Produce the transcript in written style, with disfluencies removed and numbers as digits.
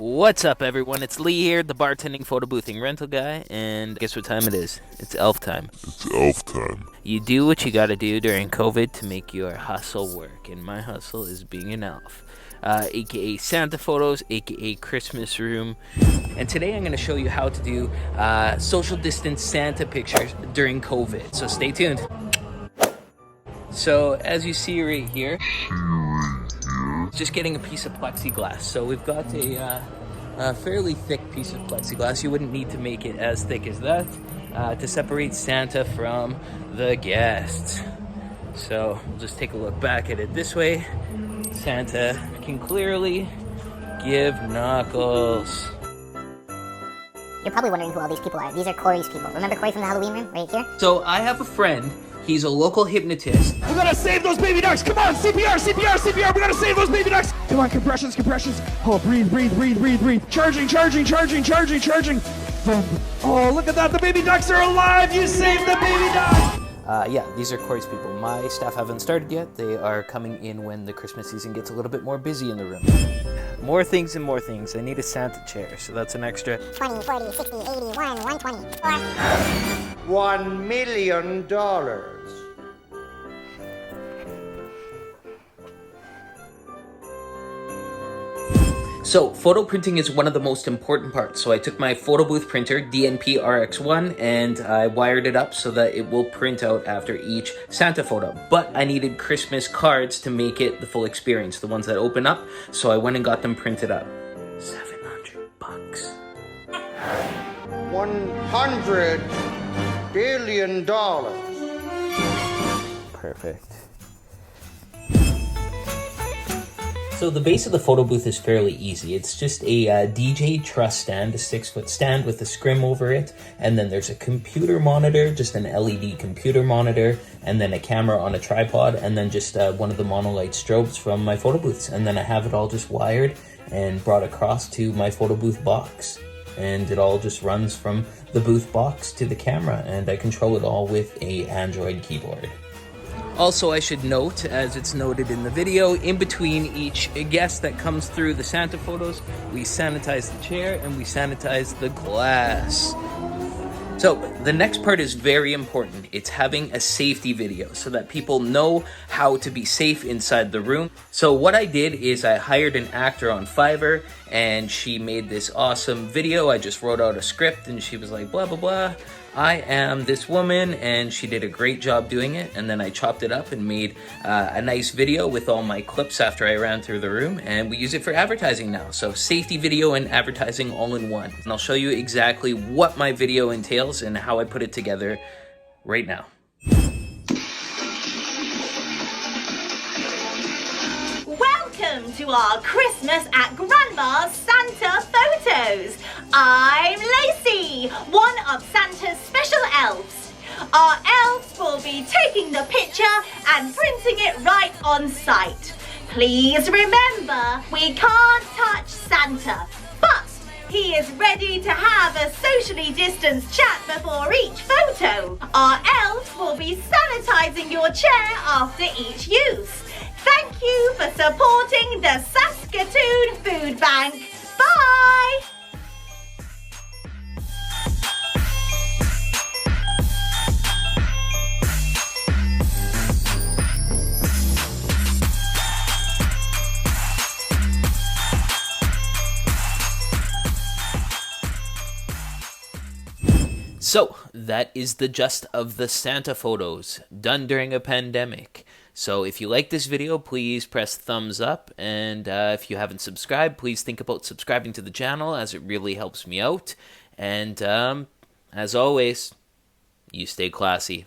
What's up, everyone? It's Lee here, the bartending, photo boothing rental guy, and guess what time it is? It's elf time. It's elf time. You do what you gotta do during COVID to make your hustle work, and my hustle is being an elf. AKA Santa photos, AKA Christmas room. And today I'm gonna show you how to do social distance Santa pictures during COVID, so stay tuned. So, as you see right here, just getting a piece of plexiglass. So we've got a fairly thick piece of plexiglass. You wouldn't need to make it as thick as that to separate Santa from the guests. So we'll just take a look back at it this way. Santa can clearly give knuckles. You're probably wondering who all these people are. These are Corey's people. Remember Corey from the Halloween room right here? So I have a friend. He's a local hypnotist. We gotta save those baby ducks! Come on! CPR! CPR! CPR! We gotta save those baby ducks! Come on, compressions, compressions! Oh, breathe, breathe, breathe, breathe, breathe! Charging, charging, charging, charging, charging! Oh, look at that! The baby ducks are alive! You saved the baby ducks! Yeah, these are Corey's people. My staff haven't started yet. They are coming in when the Christmas season gets a little bit more busy in the room. More things and more things. I need a Santa chair, so that's an extra 20, 40, 60, 80, 120. $1 million. So, photo printing is one of the most important parts. So I took my Photobooth printer, DNP RX1, and I wired it up so that it will print out after each Santa photo. But I needed Christmas cards to make it the full experience, the ones that open up. So I went and got them printed up. $700. $100 billion. Perfect. So the base of the photo booth is fairly easy. It's just a DJ truss stand, a 6-foot stand with a scrim over it, and then there's a computer monitor, just an LED computer monitor, and then a camera on a tripod, and then just one of the monolight strobes from my photo booths. And then I have it all just wired and brought across to my photo booth box. And it all just runs from the booth box to the camera, and I control it all with a Android keyboard. Also, I should note, as it's noted in the video, in between each guest that comes through the Santa photos, we sanitize the chair and we sanitize the glass. So, the next part is very important. It's having a safety video so that people know how to be safe inside the room. So what I did is I hired an actor on Fiverr, and she made this awesome video. I just wrote out a script and she was like, blah, blah, blah. I am this woman, and she did a great job doing it. And then I chopped it up and made a nice video with all my clips after I ran through the room, and we use it for advertising now. So safety video and advertising all in one. And I'll show you exactly what my video entails and how I put it together right now. Welcome to our Christmas at Grandma's Santa photos. I'm Lacey, one of Santa's special elves. Our elves will be taking the picture and printing it right on site. Please remember, we can't touch Santa, but he is ready to have a socially distanced chat before each photo. Our elves will be sanitizing your chair after each use. Thank you for supporting the Saskatoon Food Bank. Bye! So, that is the gist of the Santa photos done during a pandemic. So if you like this video, please press thumbs up, and if you haven't subscribed, please think about subscribing to the channel, as it really helps me out. And as always, you stay classy.